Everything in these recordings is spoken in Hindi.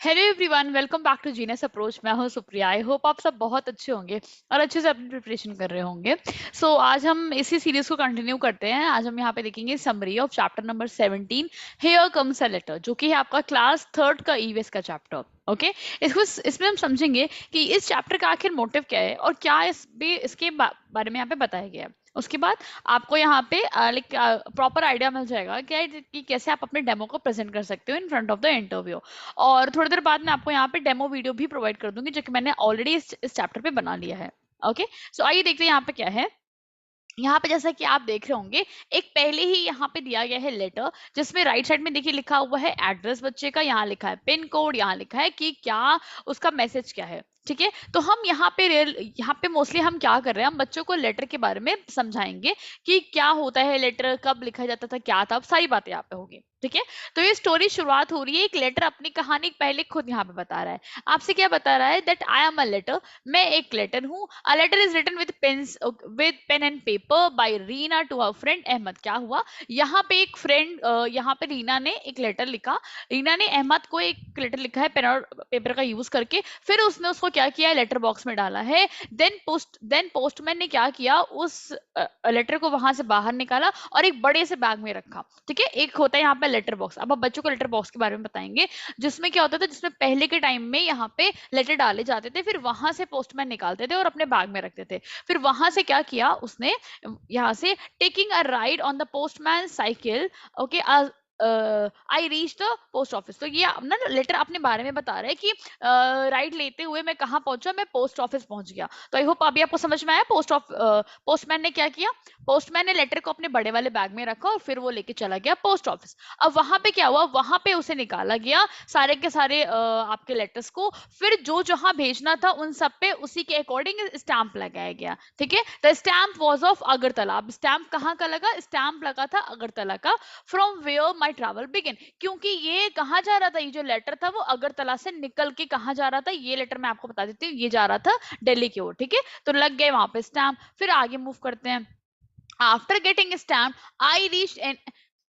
Hello everyone, welcome back to genius approach. मैं हूं सुप्रिया। आई होप आप सब बहुत अच्छे होंगे और अच्छे से अपनी प्रिपरेशन कर रहे होंगे। आज हम इसी सीरीज को कंटिन्यू करते हैं। आज हम यहाँ पे देखेंगे summary of chapter number 17, here comes a letter, जो कि है आपका क्लास थर्ड का ईवीएस का चैप्टर। ओके, इसमें हम समझेंगे कि इस चैप्टर का आखिर मोटिव क्या है और क्या इसके बारे में यहाँ पे बताया गया है। उसके बाद आपको यहाँ पे लाइक प्रॉपर आइडिया मिल जाएगा कि कैसे आप अपने डेमो को प्रेजेंट कर सकते हो in front of the interview. और थोड़ी देर बाद मैं आपको यहाँ पे डेमो वीडियो भी प्रोवाइड कर दूंगी, जो कि मैंने ऑलरेडी इस चैप्टर पे बना लिया है। ओके, आइए देखते हैं यहाँ पे क्या है। यहाँ पे जैसा कि आप देख रहे होंगे, एक पहले ही यहाँ पे दिया गया है लेटर, जिसमें राइट साइड में देखिए लिखा हुआ है एड्रेस बच्चे का, यहाँ लिखा है पिन कोड, यहाँ लिखा है कि क्या उसका मैसेज क्या है। ठीक है, तो हम यहाँ पे मोस्टली हम क्या कर रहे हैं, हम बच्चों को लेटर के बारे में समझाएंगे कि क्या होता है लेटर, कब लिखा जाता था, क्या था, अब सारी बातें यहाँ पे होगी। ठीक है, तो ये स्टोरी शुरुआत हो रही है, एक लेटर अपनी कहानी पहले खुद यहाँ पे बता रहा है। आपसे क्या बता रहा है, that I am a letter, मैं एक लेटर हूँ। A letter is written with pen and paper by Reena to her friend Ahmad. क्या हुआ, यहाँ पे एक फ्रेंड, यहाँ पे रीना ने एक लेटर लिखा। रीना ने अहमद को एक लेटर लिखा है पेन और पेपर का यूज करके, फिर उसने उसको क्या किया, लेटर बॉक्स में डाला है। देन पोस्टमैन ने क्या किया, उस लेटर को वहां से बाहर निकाला और एक बड़े से बैग में रखा। ठीक है, एक होता है यहाँ पे लेटर बॉक्स। अब बच्चों को लेटर बॉक्स के बारे में बताएंगे, जिसमें क्या होता था, जिसमें पहले के टाइम में यहाँ पे लेटर डाले जाते थे, फिर वहां से पोस्टमैन निकालते थे और अपने बैग में रखते थे। फिर वहां से क्या किया उसने, यहाँ से taking a ride on the postman cycle. Okay, I reach the post office. तो ये अपना लेटर अपने बारे में बता रहा है कि राइड लेते हुए मैं कहाँ पहुंचा, मैं पोस्ट ऑफिस पहुंच गया। तो आई होप अभी आपको समझ में आया पोस्टमैन ने क्या किया। पोस्टमैन ने लेटर को अपने बड़े वाले बैग में रखा और फिर वो लेके चला गया पोस्ट ऑफिस। अब वहां पे क्या हुआ, वहां पे उसे निकाला गया सारे के सारे आपके लेटर्स को, फिर जो जहां भेजना था उन सब पे उसी के अकॉर्डिंग स्टैंप लगाया गया। ठीक है, the stamp was of Agartala. अब स्टैंप कहाँ का लगा, स्टैंप लगा था अगरतला का। From where my travel begin, क्योंकि ये कहाँ जा रहा था, ये जो लेटर था वो अगरतला से निकल के कहाँ जा रहा था, ये लेटर मैं आपको बता देती हूँ, ये जा रहा था दिल्ली की ओर। ठीक है, तो लग गए वहां पे स्टैंप। फिर आगे मूव करते हैं। After getting stamped, I reached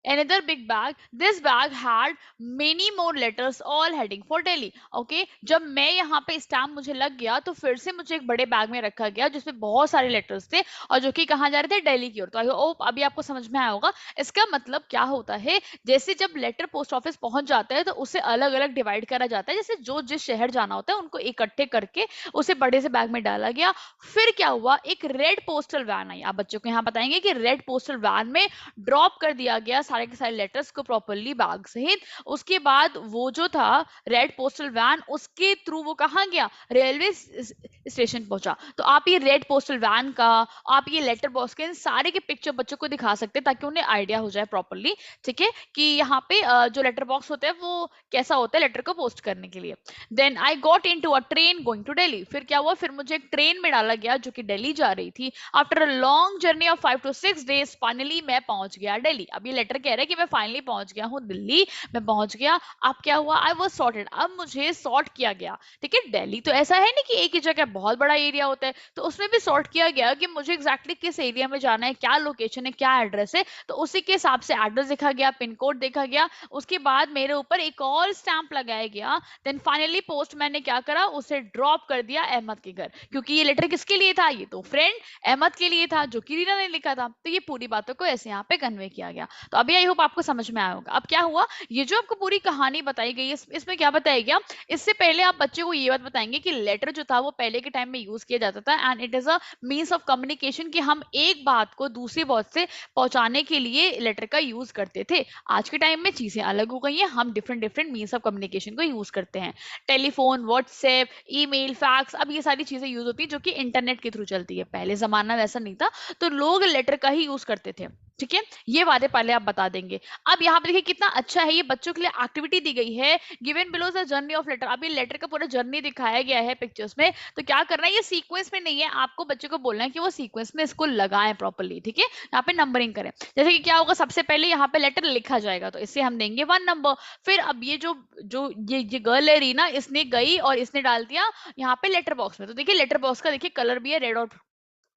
another big bag. This bag had many more letters, all heading for Delhi. Okay, जब मैं यहाँ पे स्टैम्प मुझे लग गया तो फिर से मुझे एक बड़े बैग में रखा गया, जिसमें बहुत सारे लेटर्स थे और जो कि कहाँ जा रहे थे, दिल्ली की ओर। तो आई होप अभी आपको समझ में आया होगा इसका मतलब क्या होता है। जैसे जब लेटर पोस्ट ऑफिस पहुंच जाता है तो उसे अलग अलग डिवाइड करा जाता है, जैसे जो जिस शहर जाना होता है उनको इकट्ठे करके उसे बड़े से बैग में डाला गया। फिर क्या हुआ, एक रेड पोस्टल वैन आई। आप बच्चों को यहाँ बताएंगे कि रेड पोस्टल वैन में ड्रॉप कर दिया गया सारे के सारे लेटर्स को प्रॉपरली बैग सहित। उसके बाद वो जो था रेड पोस्टल वैन, उसके थ्रू वो कहाँ गया, रेलवे स्टेशन पहुंचा। तो आप ये रेड पोस्टल वैन का, आप ये लेटर बॉक्स के, इन सारे के पिक्चर बच्चों को दिखा सकते हैं ताकि उन्हें आइडिया हो जाए प्रॉपरली। ठीक है, कि यहाँ पे जो लेटर बॉक्स होता है वो कैसा होता है लेटर को पोस्ट करने के लिए। Then I got into a train going to Delhi. फिर क्या हुआ, फिर मुझे एक ट्रेन में डाला गया जो कि दिल्ली जा रही थी। After a long journey of 5 to 6 days, finally मैं पहुंच गया दिल्ली। अब ये लेटर कह रहा है कि मैं फाइनली पहुंच गया हूँ दिल्ली, मैं पहुंच गया। अब क्या हुआ, आई वॉज सॉर्टेड, अब मुझे सॉर्ट किया गया। ठीक है, दिल्ली तो ऐसा है नहीं कि एक ही जगह बहुत बड़ा एरिया होता है, तो उसमें भी सॉर्ट किया गया कि मुझे एग्जैक्टली किस एरिया में जाना है, क्या लोकेशन है, क्या एड्रेस है। तो उसी के हिसाब से एड्रेस देखा गया, पिन कोड देखा गया। उसके बाद मेरे ऊपर एक और स्टैंप लगाया गया। देन फाइनली पोस्टमैन ने क्या करा, उसे ड्रॉप कर दिया अहमद के घर, क्योंकि ये लेटर किसके लिए था, ये तो फ्रेंड अहमद के लिए था जो कि रीना ने लिखा था। तो ये पूरी बातों को ऐसे यहाँ पे कन्वे किया गया। तो अभी आई होप आपको समझ में आया होगा। अब क्या हुआ, ये जो आपको पूरी कहानी बताई गई है, इसमें क्या बताया गया, इससे पहले आप बच्चे को ये बात बताएंगे कि लेटर जो था वो पहले के टाइम में यूज किया जाता था and it is a means of communication, कि हम एक बात को दूसरी बात से पहुंचाने के लिए लेटर का यूज करते थे। आज के टाइम में चीजें अलग हो गई हैं, हम different different means of communication को यूज करते हैं। टेलीफोन, व्हाट्सएप, ईमेल, फैक्स, अब ये सारी चीजें यूज होती है जो कि इंटरनेट के थ्रू चलती है। पहले जमाना वैसा नहीं था, तो लोग लेटर का ही यूज करते थे। ठीक है, ये बातें पहले आप बता देंगे। अब यहाँ पे देखिए कितना अच्छा है, ये बच्चों के लिए एक्टिविटी दी गई है, given below the journey of letter. अभी लेटर का पूरा जर्नी दिखाया गया है पिक्चर्स में। तो क्या करना है, ये सीक्वेंस में नहीं है, आपको बच्चों को बोलना है कि वो सीक्वेंस में इसको लगाएं प्रॉपर्ली। ठीक है, यहाँ पे नंबरिंग करें। जैसे कि क्या होगा, सबसे पहले यहाँ पे लेटर लिखा जाएगा तो इससे हम देंगे 1 नंबर। फिर अब ये जो जो ये गर्ल है रीना, इसने गई और इसने डाल दिया यहाँ पे लेटर बॉक्स में। तो देखिए लेटर बॉक्स का देखिए कलर भी है रेड और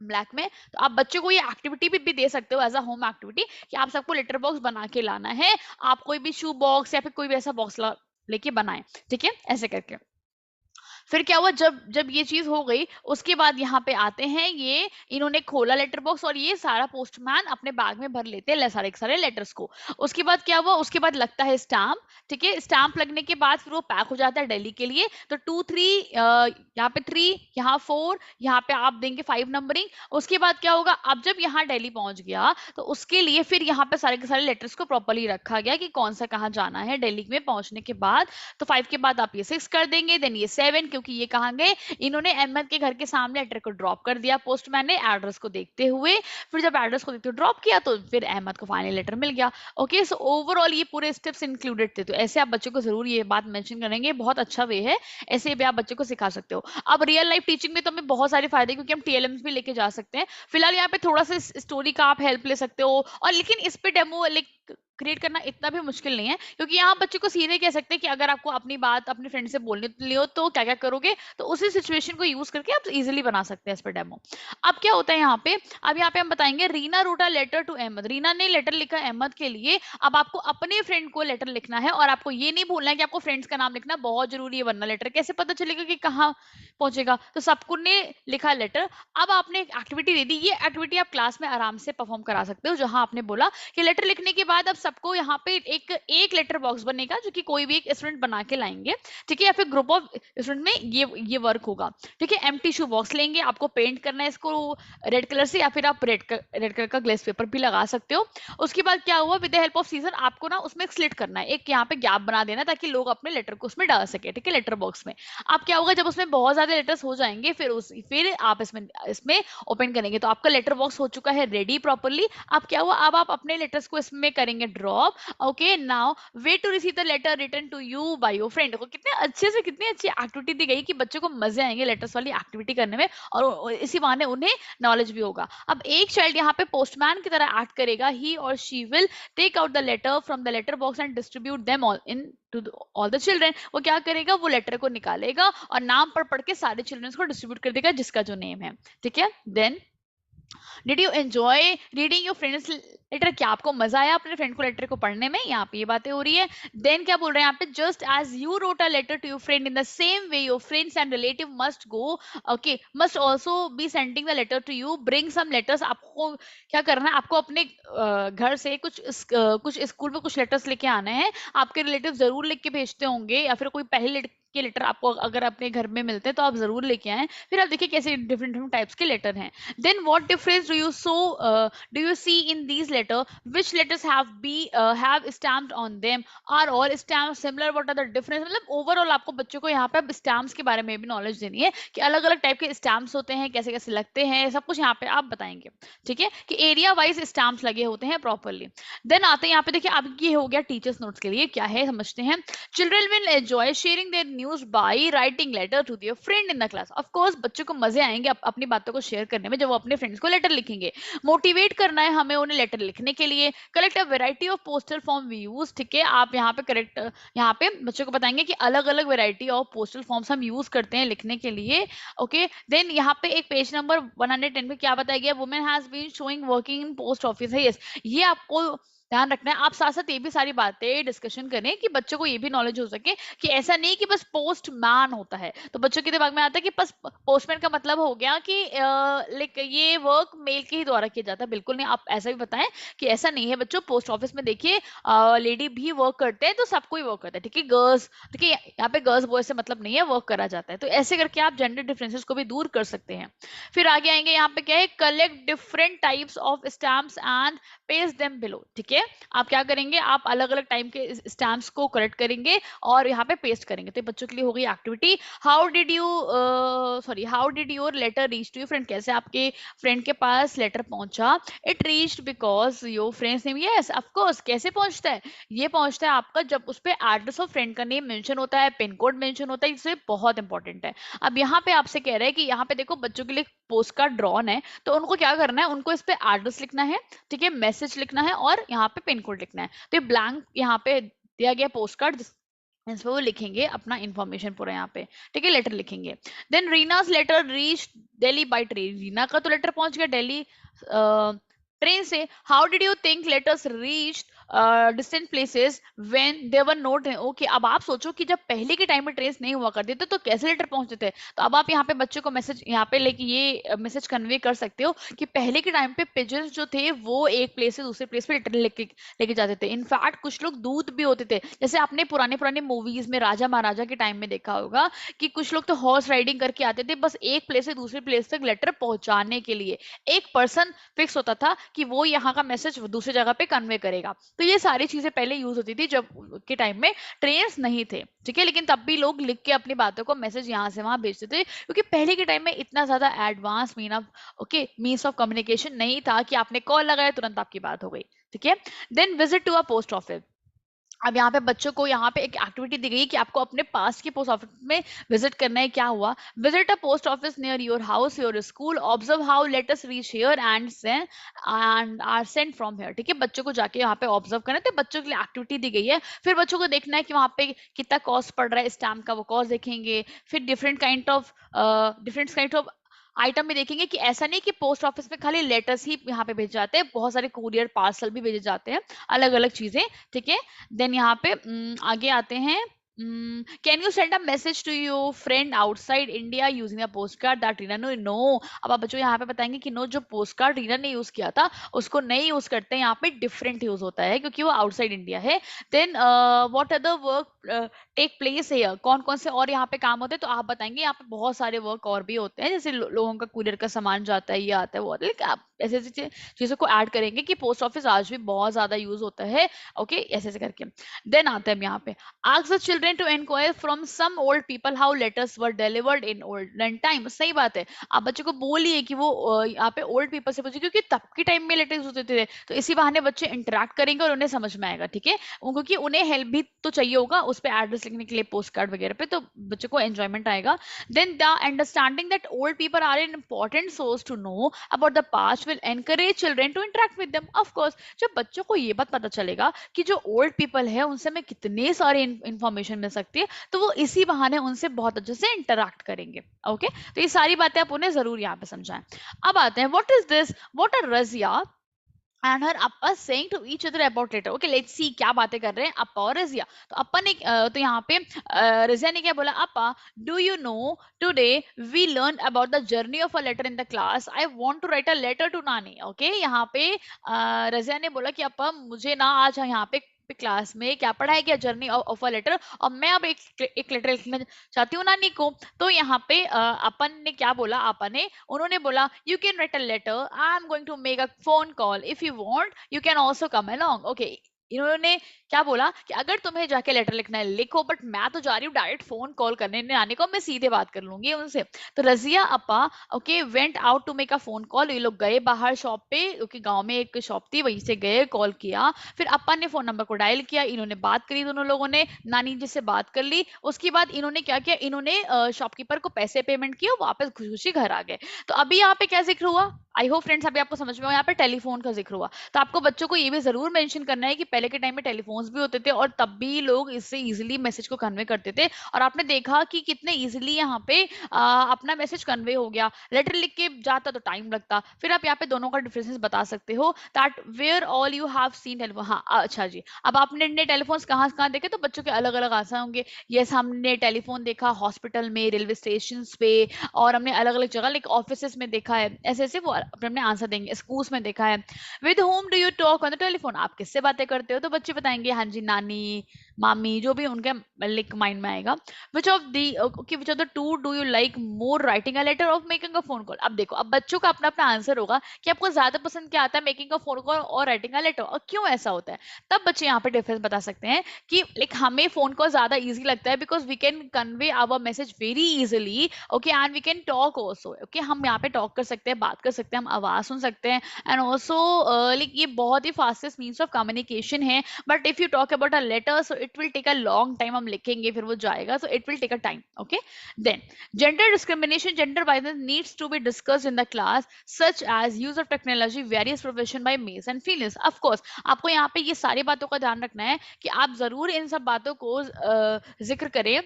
ब्लैक में। तो आप बच्चों को ये एक्टिविटी भी दे सकते हो एज अ होम एक्टिविटी, कि आप सबको लेटर बॉक्स बना के लाना है। आप कोई भी शू बॉक्स या फिर कोई भी ऐसा बॉक्स लेके बनाए, ठीक है, ऐसे करके। फिर क्या हुआ, जब जब ये चीज हो गई, उसके बाद यहाँ पे आते हैं ये, इन्होंने खोला लेटर बॉक्स और ये सारा पोस्टमैन अपने बैग में भर लेते हैं सारे सारे लेटर्स को। उसके बाद क्या हुआ, उसके बाद लगता है स्टाम्प, ठीक है, स्टाम्प लगने के बाद फिर वो पैक हो जाता है दिल्ली के लिए। तो 2 3 यहाँ पे 3, यहाँ 4, यहाँ पे आप देंगे 5 नंबरिंग। उसके बाद क्या होगा, अब जब यहाँ दिल्ली पहुंच गया तो उसके लिए फिर यहाँ पे सारे के सारे लेटर्स को प्रॉपर्ली रखा गया कि कौन सा कहाँ जाना है दिल्ली में पहुंचने के बाद। तो 5 के बाद आप ये 6 कर देंगे, देन ये 7, क्योंकि ये कहाँ गए, इन्होंने अहमद के घर के सामने लेटर को ड्रॉप कर दिया पोस्टमैन ने एड्रेस को देखते हुए। फिर जब एड्रेस को देखते हुए ड्रॉप किया तो फिर अहमद को फाइनल लेटर मिल गया। ओके, सो ओवरऑल ये पूरे स्टेप्स इंक्लूडेड थे। तो ऐसे आप बच्चों को जरूर ये बात मेंशन करेंगे, बहुत अच्छा वे है, ऐसे भी आप बच्चों को सिखा सकते हो। अब रियल लाइफ टीचिंग में तो हमें बहुत सारे फायदे, क्योंकि हम टीएलएम भी लेके जा सकते हैं। फिलहाल यहाँ पे थोड़ा सा स्टोरी का आप हेल्प ले सकते हो, और लेकिन इस पे डेमो लाइक क्रिएट करना इतना भी मुश्किल नहीं है, क्योंकि यहाँ बच्चे को सीधे कह सकते हैं कि अगर आपको अपनी बात अपने फ्रेंड से बोलने लियो तो क्या क्या करोगे, तो उसी सिचुएशन को यूज करके आप इजीली बना सकते हैं इस पर डेमो। अब क्या होता है यहाँ पे, अब यहाँ पे हम बताएंगे रीना रोटा लेटर टू अहमद। रीना ने लेटर लिखा अहमद के लिए। अब आपको अपने फ्रेंड को लेटर लिखना है, और आपको ये नहीं भूलना है कि आपको फ्रेंड्स का नाम लिखना बहुत जरूरी है, वरना लेटर कैसे पता चलेगा कि कहाँ पहुंचेगा। तो सबको ने लिखा लेटर। अब आपने एक एक्टिविटी दे दी, ये एक्टिविटी आप क्लास में आराम से परफॉर्म करा सकते हो, जहां आपने बोला कि लेटर लिखने के बाद अब सबको यहाँ पे एक एक लेटर बॉक्स बनेगा, जो कि कोई भी एक स्टूडेंट बना के लाएंगे, ठीक है, या फिर ग्रुप ऑफ स्टूडेंट में ये वर्क होगा, ठीक है। एम्प्टी शू बॉक्स लेंगे, आपको पेंट करना है इसको रेड कलर से, या फिर आप रेड कलर का ग्लेस पेपर भी लगा सकते हो। उसके बाद क्या हुआ, with the help of scissor आपको ना उसमें एक स्लिट करना है, एक यहाँ पे गैप बना देना, ताकि लोग अपने लेटर को उसमें डाल सके, ठीक है, लेटर बॉक्स में। अब क्या होगा, जब उसमें बहुत ज्यादा लेटर्स हो जाएंगे, फिर आप इसमें इसमें ओपन करेंगे तो आपका लेटर बॉक्स हो चुका है रेडी प्रॉपरली। अब क्या हुआ, अब आप अपने लेटर्स को इसमें करेंगे drop. Okay, now wait to receive the letter return to you by your friend. देखो कितने अच्छे से कितनी अच्छी एक्टिविटी दी गई कि बच्चों को मजे आएंगे लेटर्स वाली एक्टिविटी करने में, और इसी बहाने उन्हें नॉलेज भी होगा। अब एक चाइल्ड यहाँ पे पोस्टमैन की तरह एक्ट करेगा, ही और she will take out the letter from the letter box and distribute them all into all the children. वो क्या करेगा, वो लेटर को निकालेगा और नाम पढ़ के सारे चिल्ड्रंस को डिस्ट्रीब्यूट कर देगा जिसका जो नेम है, ठीक है। Then did you enjoy reading your friends letter, क्या आपको मजा आया अपने फ्रेंड को लेटर को पढ़ने में, यहाँ पे ये बातें हो रही है। देन क्या बोल रहे हैं यहाँ पे, just as you wrote a letter to your friend in the same way your friends and relative must go, okay, must also be sending the letter to you, bring some letters. आपको क्या करना है, आपको अपने घर से कुछ स्कूल में कुछ लेटर्स लेके आने हैं, आपके रिलेटिव जरूर लिख के भेजते होंगे, या फिर कोई पहले के लेटर आपको अगर अपने घर में मिलते हैं तो आप जरूर लेके आए। फिर आप देखिए कैसे डिफरेंट डिफरेंट टाइप्स के लेटर हैं। Then what difference do you see in these letter? Which letters have stamped on them? Are all stamps similar? What are the difference? मतलब ओवरऑल आपको बच्चों को यहाँ पे अब स्टैम्प्स के बारे में भी नॉलेज देनी है कि अलग अलग टाइप के स्टैम्प्स होते हैं, कैसे कैसे लगते हैं, सब कुछ यहाँ पे आप बताएंगे, ठीक है, कि एरिया वाइज स्टैम्प्स लगे होते हैं प्रॉपरली। देन आते हैं यहाँ पे, देखिए अब ये हो गया टीचर्स नोट्स के लिए, क्या है समझते हैं। Children will enjoy sharing their news by writing letter to their friend in the class. Of course बच्चों को मजे आएंगे अपनी बातों को शेयर करने में जब वो अपने फ्रेंड्स को लेटर लिखेंगे। मोटिवेट करना है हमें उन्हें लेटर लिखने के लिए। Collect a variety of postal form we use, ठीक है, आप यहाँ पे करेक्ट यहाँ पे बच्चों को बताएंगे कि अलग अलग वेराइटी ऑफ पोस्टल फॉर्म्स हम यूज करते हैं लिखने के लिए। ओके, देन यहाँ पे एक पेज नंबर 110 पे क्या बताया गया, women has been showing working in post office है। यस, ये आपको ध्यान रखना है। आप साथ साथ ये भी सारी बातें डिस्कशन करें कि बच्चों को ये भी नॉलेज हो सके कि ऐसा नहीं कि बस पोस्टमैन होता है तो बच्चों के दिमाग में आता है कि बस पोस्टमैन का मतलब हो गया कि लाइक ये वर्क मेल के ही द्वारा किया जाता है। बिल्कुल नहीं, आप ऐसा भी बताएं कि ऐसा नहीं है बच्चों, पोस्ट ऑफिस में देखिए लेडी भी वर्क करते हैं, तो सबको ही वर्क करता है, ठीक है, गर्ल्स, ठीक है, यहाँ पे गर्ल्स बॉयज से मतलब नहीं है, वर्क करा जाता है। तो ऐसे करके आप जेंडर डिफरेंसेस को भी दूर कर सकते हैं। फिर आगे आएंगे, यहाँ पे क्या है, collect different types of stamps and paste them below, ठीक है। आप क्या करेंगे, आप अलग अलग टाइम के स्टैम्प्स को कलेक्ट करेंगे और यहाँ पे पेस्ट करेंगे। तो बच्चों के लिए हो गई activity. How did your letter reach to your friend, कैसे आपके फ्रेंड के पास लेटर पहुंचा। It reached because your friends name, yes of course, कैसे पहुंचता है, ये पहुंचता है आपका जब उस पे एड्रेस ऑफ फ्रेंड का नेम मेंशन होता है, पिन कोड मेंशन होता है, इससे बहुत इंपॉर्टेंट है। अब यहाँ पे आपसे कह रहे हैं कि यहाँ पे देखो बच्चों के लिए पोस्ट कार्ड ड्रॉन है, तो उनको क्या करना है, उनको इस पे एड्रेस लिखना है, ठीक है, मैसेज लिखना है और यहाँ पे पिन कोड लिखना है। तो ये ब्लैंक यहाँ पे दिया गया पोस्ट कार्ड, इस पे वो लिखेंगे अपना इंफॉर्मेशन पूरा यहाँ पे, ठीक है, लेटर लिखेंगे। Then Reena's letter reach Delhi by train, Reena का तो लेटर पहुंच गया दिल्ली ट्रेन से how did you think letters reach distant places when there were no train. Okay, अब आप सोचो कि जब पहले के टाइम में ट्रेन नहीं हुआ करते थे तो कैसे लेटर पहुंचते थे। तो अब आप यहाँ पे बच्चों को मैसेज यहाँ पे लेके ये मैसेज कन्वे कर सकते हो कि पहले के टाइम पे पिजन्स जो थे वो एक प्लेस से दूसरे प्लेस पे लेटर लेके जाते थे। इनफैक्ट कुछ लोग दूत भी होते थे, जैसे आपने पुराने पुराने मूवीज में राजा महाराजा के टाइम में देखा होगा कि कुछ लोग तो हॉर्स राइडिंग करके आते थे बस एक प्लेस से दूसरे प्लेस तक लेटर पहुंचाने के लिए। एक पर्सन फिक्स होता था कि वो यहाँ का मैसेज दूसरी जगह पे कन्वे करेगा। तो ये सारी चीजें पहले यूज होती थी जब के टाइम में ट्रेन्स नहीं थे, ठीक है। लेकिन तब भी लोग लिख के अपनी बातों को मैसेज यहाँ से वहां भेजते थे, क्योंकि पहले के टाइम में इतना ज्यादा एडवांस मीन्स ऑफ कम्युनिकेशन नहीं था कि आपने कॉल लगाया तुरंत आपकी बात हो गई, ठीक है। Then visit to a post office. अब यहाँ पे बच्चों को यहाँ पे एक एक्टिविटी दी गई कि आपको अपने पास के पोस्ट ऑफिस में विजिट करना है। क्या हुआ, visit a post office near your house your school, observe how letters reach here and are sent from here. ठीक है, बच्चों को जाके यहाँ पे ऑब्जर्व करना है, तो बच्चों के लिए एक्टिविटी दी गई है। फिर बच्चों को देखना है कि वहाँ पे कितना कॉस्ट पड़ रहा है स्टैम्प का, वो कॉस्ट देखेंगे। फिर डिफरेंट काइंड ऑफ आइटम में देखेंगे कि ऐसा नहीं कि पोस्ट ऑफिस में खाली लेटर्स ही यहाँ पे भेजे जाते हैं, बहुत सारे कुरियर पार्सल भी भेजे जाते हैं, अलग अलग चीजें, ठीक है। देन यहाँ पे आगे आते हैं। Can you send a message to your friend outside India using a post card that Reena no no. अब आप बच्चों यहाँ पे बताएंगे कि नो, जो पोस्ट कार्ड रीना ने यूज किया था उसको नहीं यूज करते, यहाँ पे डिफरेंट यूज होता है क्योंकि वो आउटसाइड इंडिया है। Then what other work take place है, कौन कौन से और यहाँ पे काम होते हैं, तो आप बताएंगे यहाँ पे बहुत सारे वर्क और भी होते हैं, जैसे लोगों का कुरियर का सामान जाता है, ये आता है वो आता है। लेकिन आप ऐसे ऐसे चीजों को ऐड करेंगे कि पोस्ट ऑफिस आज भी बहुत ज्यादा यूज होता है। ओके, ऐसे ऐसे करके देन आते हैं यहाँ पे, ask the children to inquire from some old people how letters were delivered in olden time। सही बात है, आप बच्चों को बोलिए कि वो यहाँ पे ओल्ड पीपल से पूछिए, क्योंकि तब के टाइम में लेटर्स होते थे, तो इसी बहाने बच्चे इंटरेक्ट करेंगे और उन्हें समझ में आएगा, ठीक है। क्योंकि उन्हें हेल्प भी तो चाहिए होगा उस पे एड्रेस लिखने के लिए पोस्ट कार्ड वगैरह पे, तो बच्चों को एंजॉयमेंट आएगा। Then the understanding that old people are an important source to know about the past will encourage children to interact with them. Of course, जब बच्चों को ये बात पता चलेगा कि जो ओल्ड पीपल है उनसे हमें कितने सारे इंफॉर्मेशन मिल सकती है, तो वो इसी बहाने उनसे बहुत अच्छे से इंटरेक्ट करेंगे। ओके, तो ये सारी बातें आप उन्हें जरूर यहाँ पे समझाएं। अब आते हैं, what is this, what are Razia and her appa saying to each other about later। okay, let's see क्या बातें कर रहे हैं अप्पा और रजिया। तो अप्पा ने तो यहाँ पे रजिया ने क्या बोला, अप्पा do you know today we learn about the journey of a letter in the class, I want to write a letter to nani. Okay, यहाँ पे रजिया ने बोला कि अप्पा मुझे ना आज यहाँ पे क्लास में क्या पढ़ाया गया, जर्नी ऑफ अ लेटर, और मैं अब एक लेटर लिखना चाहती हूँ नानी को। तो यहाँ पे अपन ने क्या बोला, आपा ने उन्होंने बोला you can write a letter, I am going to make a phone call, if you want you can also come along. Okay, इन्होंने क्या बोला कि अगर तुम्हें जाके लेटर लिखना है लिखो, बट मैं तो जा रही हूँ डायरेक्ट फोन कॉल करने नानी को, मैं सीधे बात कर लूंगी उनसे। तो रजिया अपा okay went out to make a phone call, ये लोग गए बाहर शॉप पे, क्योंकि गांव में एक शॉप थी वहीं से गए, कॉल किया। फिर अपा ने फोन नंबर को डायल किया, इन्होंने बात करी, दोनों लोगों ने नानी जी से बात कर ली। उसके बाद इन्होंने क्या किया, इन्होंने शॉपकीपर को पैसे पेमेंट किया, वापस खुशी खुशी घर आ गए। तो अभी यहाँ पे क्या जिक्र हुआ, आई होप फ्रेंड्स अभी आपको समझ में आया, यहाँ पे टेलीफोन का जिक्र हुआ। तो आपको बच्चों को ये भी जरूर मेंशन करना है कि पहले के टाइम में टेलीफोन्स भी होते थे और तब भी लोग इससे इजीली मैसेज को कन्वे करते थे। और आपने देखा कि कितने इजीली यहाँ पे अपना मैसेज कन्वे हो गया। लेटर लिख के जाता तो टाइम लगता। फिर आप यहाँ पे दोनों का डिफरेंसेस बता सकते हो, that where all you have seen telephone. हाँ अच्छा जी, अब आपने ने टेलीफोन्स कहाँ कहाँ देखे, तो बच्चों के अलग अलग आंसर होंगे। यस, हमने टेलीफोन देखा हॉस्पिटल में, रेलवे स्टेशन पे, और हमने अलग अलग जगह लाइक ऑफिस में देखा है, ऐसे ऐसे वो अपने आंसर देंगे। स्कूल्स में देखा है। With home do you talk on the telephone, आप किससे बातें करते हो, तो बच्चे बताएंगे हाँ जी नानी मामी, जो भी उनके लाइक माइंड में आएगा। Which of the two do you like more, writing a letter और मेकिंग अ फोन कॉल। अब देखो, अब बच्चों का अपना अपना आंसर होगा कि आपको ज्यादा पसंद क्या आता है, मेकिंग अ फोन कॉल और राइटिंग अ लेटर, और क्यों ऐसा होता है। तब बच्चे यहाँ पे डिफरेंस बता सकते हैं कि लाइक हमें फोन कॉल ज्यादा इजी लगता है because we can convey our message very easily. Okay, and we can talk also. Okay, हम यहाँ पे टॉक कर सकते हैं, बात कर सकते हैं, हम आवाज सुन सकते हैं, एंड ऑल्सो लाइक ये बहुत ही फास्टेस्ट मीन्स ऑफ कम्युनिकेशन है। But if you talk about a letter so it will take a long time, हम लिखेंगे फिर वो जाएगा, so it will take a time। okay, then gender discrimination, gender violence needs to be discussed in the class, such as use of technology, various profession by males and females। of course आपको यहाँ पे ये सारी बातों का ध्यान रखना है कि आप जरूर इन सब बातों को जिक्र करें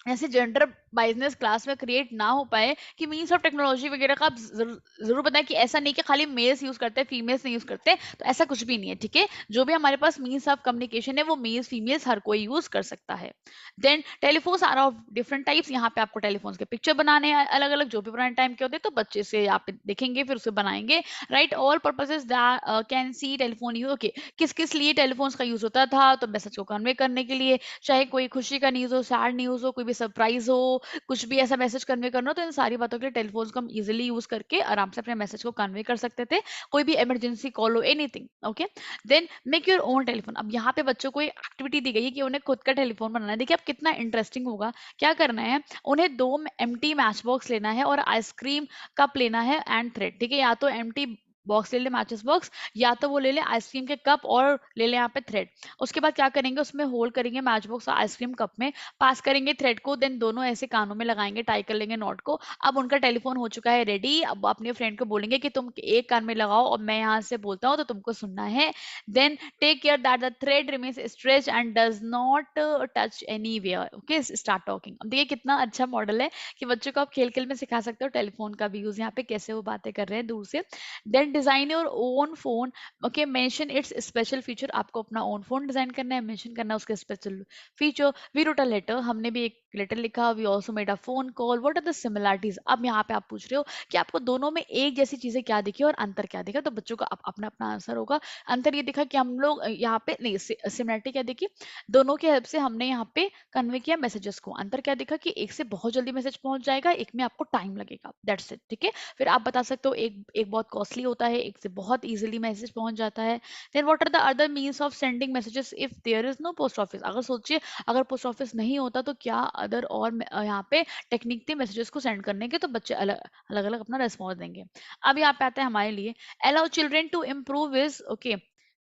ऐसे जेंडर बाइजनेस क्लास में क्रिएट ना हो पाए कि मीन्स ऑफ टेक्नोलॉजी वगैरह का आप जरूर बताएं कि ऐसा नहीं कि खाली मेल्स यूज करते हैं फीमेल्स नहीं यूज करते, तो ऐसा कुछ भी नहीं है, ठीक है। जो भी हमारे पास मीन्स ऑफ कम्युनिकेशन है वो मेल्स फीमेल्स हर कोई यूज कर सकता है। Then telephones are of different types, यहाँ पे आपको टेलीफोन्स के पिक्चर बनाने हैं अलग अलग, जो भी पुराने टाइम के होते हैं तो बच्चे से आप देखेंगे फिर उसे बनाएंगे, right. All purposes that can see telephone use, okay. किस किस लिए टेलीफोन्स का यूज होता था, तो मैसेज को कन्वे करने के लिए, चाहे कोई खुशी का न्यूज़ हो, सैड न्यूज़ हो, कोई भी सरप्राइज़ हो, कुछ भी ऐसा मैसेज कन्वे करना हो, तो इन सारी बातों के लिए टेलीफ़ोन्स को हम ईज़िली यूज़ करके आराम से अपने मैसेज को कन्वे कर सकते थे। कोई भी इमरजेंसी कॉल हो, anything, okay. Then make your own telephone. अब यहाँ पे बच्चों को एक एक्टिविटी दी गई है कि उन्हें खुद का टेलीफ़ोन बनाना है। देखिए अब कितना इंटरेस्टिंग होगा। क्या करना है, उन्हें 2 एम्प्टी मैच बॉक्स लेना है और आइसक्रीम कप लेना है एंड थ्रेड, ठीक है। या तो एम्प्टी बॉक्स ले ले मैचेस बॉक्स, या तो वो ले ले आइसक्रीम के कप और ले ले यहाँ पे थ्रेड। उसके बाद क्या करेंगे, उसमें होल करेंगे मैच बॉक्स आइसक्रीम कप में, पास करेंगे थ्रेड को, देन दोनों ऐसे कानों में लगाएंगे, टाई कर लेंगे नॉट को। अब उनका टेलीफोन हो चुका है रेडी। अब अपने फ्रेंड को बोलेंगे कि तुम एक कान में लगाओ और मैं यहाँ से बोलता हूँ तो तुमको सुनना है। Then take care that the thread remains stretch and does not touch anywhere, okay. Start talking. अब देखिए कितना अच्छा मॉडल है कि बच्चों को आप खेल खेल में सिखा सकते हो टेलीफोन का भी यूज, यहाँ पे कैसे वो बातें कर रहे हैं दूर से। Then design your own phone, okay. Mention its special feature, आपको अपना ओन फोन डिजाइन करना है, मेंशन करना है उसके special feature. We wrote a letter, हमने भी एक लेटर लिखा। We also made a phone call. What are the similarities, अब यहाँ पे आप पूछ रहे हो कि आपको दोनों में एक जैसी चीजें क्या दिखी और अंतर क्या दिखा, तो बच्चों का अपना अपना आंसर होगा। अंतर ये दिखा कि हम लोग यहाँ पे नहीं, सिमिलरिटी क्या दिखी, दोनों की हेल्प से हमने यहाँ पे कन्वे किया मैसेजेस को। अंतर क्या दिखा कि एक से बहुत जल्दी मैसेज पहुंच जाएगा, एक में आपको टाइम लगेगा, दैट्स इट, ठीक है। फिर आप बता सकते हो एक एक बहुत कॉस्टली होता है, एक से बहुत इजीली मैसेज पहुंच जाता है। Then what are the other means of sending messages if there is no post office, अगर सोचिए अगर पोस्ट ऑफिस नहीं होता तो क्या अदर और यहाँ पे टेक्निक थी मैसेजेस को सेंड करने के, तो बच्चे अलग अलग अलग अपना रेस्पॉन्स देंगे। अब यहाँ पे आता है हमारे लिए, allow children to improvise, okay,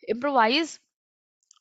improvise,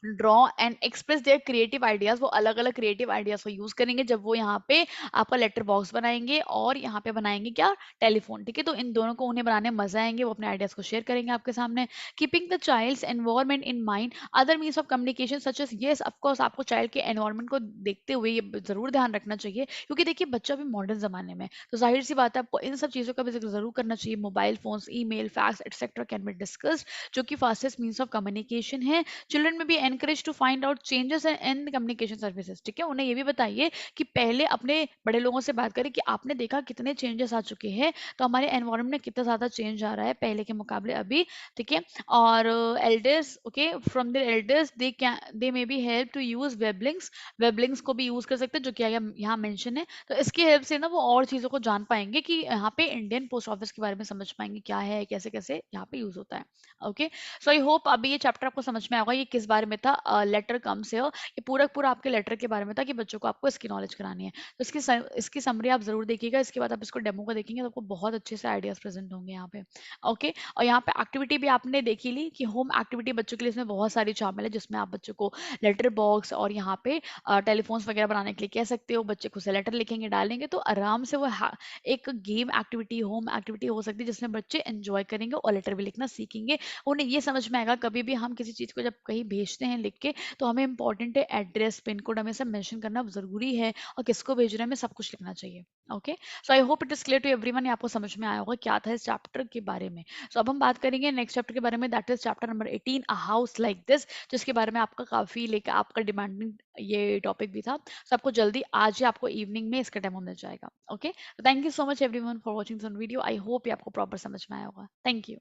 draw and express their creative ideas. वो अलग अलग क्रिएटिव आइडियाज को यूज करेंगे जब वो यहाँ पे आपका लेटर बॉक्स बनाएंगे और यहाँ पे बनाएंगे क्या, टेलीफोन, ठीक है। तो इन दोनों को उन्हें बनाने में मजा आएंगे, वो अपने आइडियाज को शेयर करेंगे आपके सामने। Keeping the child's environment in mind, other means of communication such as, yes of course आपको चाइल्ड के एनवायरमेंट को देखते हुए ये जरूर ध्यान रखना चाहिए, क्योंकि देखिए बच्चा भी मॉडर्न जमाने में, तो जाहिर सी बात है आपको इन सब चीजों का भी जिक्र जरूर करना चाहिए। Mobile phones, email, fax etcetera can be discussed, जो कि फास्टेस्ट मीन्स ऑफ कम्युनिकेशन है। Children may be encourage to find out changes in communication services, ठीक है। उन्हें ये भी बताइए कि पहले अपने बड़े लोगों से बात करें कि आपने देखा कितने चेंजेस आ चुके हैं, तो हमारे एनवायरनमेंट में कितना ज्यादा चेंज आ रहा है पहले के मुकाबले अभी, ठीक है। और elders, okay, from their elders they may be help to use weblings, weblings को भी यूज कर सकते हैं, जो कि यहाँ मेंशन है। तो इसकी हेल्प से ना वो और चीजों को जान पाएंगे कि यहाँ पे इंडियन पोस्ट ऑफिस के बारे में समझ पाएंगे क्या है, कैसे कैसे यहाँ पे यूज होता है, ओके। सो आई होप अभी ये चैप्टर आपको समझ में आएगा, ये किस बारे में था, लेटर कम से हो, ये पूरा पूरा आपके लेटर के बारे में था कि बच्चों को आपको इसकी नॉलेज करानी है। तो इसकी समरी आप जरूर देखिएगा, इसके बाद आप इसको डेमो को देखेंगे तो आपको बहुत अच्छे से आइडियाज प्रेजेंट होंगे यहाँ पे, ओके। और यहाँ पे एक्टिविटी भी आपने देखी ली कि होम एक्टिविटी बच्चों के लिए इसमें बहुत सारी शामिल है, जिसमें आप बच्चों को लेटर बॉक्स और यहाँ पे टेलीफोन्स वगैरह बनाने के लिए कह सकते हो। बच्चे खुद से लेटर लिखेंगे, डालेंगे, तो आराम से वो एक गेम एक्टिविटी, होम एक्टिविटी हो सकती है जिसमें बच्चे एंजॉय करेंगे और लेटर भी लिखना सीखेंगे। उन्हें ये समझ में आएगा कभी भी हम किसी चीज़ को जब कहीं भेजते हैं लिख के, तो हमें इंपॉर्टेंट है एड्रेस, पिन कोड हमें सब मेंशन करना ज़रूरी है, और किसको भेज रहे हैं हमें सब कुछ लिखना चाहिए, okay. So I hope it is clear to everyone, ये आपको समझ में आया होगा क्या था इस चैप्टर के बारे में। सो अब हम बात करेंगे नेक्स्ट चैप्टर के बारे में, that is chapter number 18, a house like this, जिसके बारे में आपका काफ़ी लेकर आपका डिमांडिंग ये टॉपिक भी था। सो आपको जल्दी आज ही आपको इवनिंग में इसका डेमो मिल जाएगा, okay. Thank you so much everyone for watching this video, I hope ये आपको प्रॉपर समझ में आया होगा। Thank you.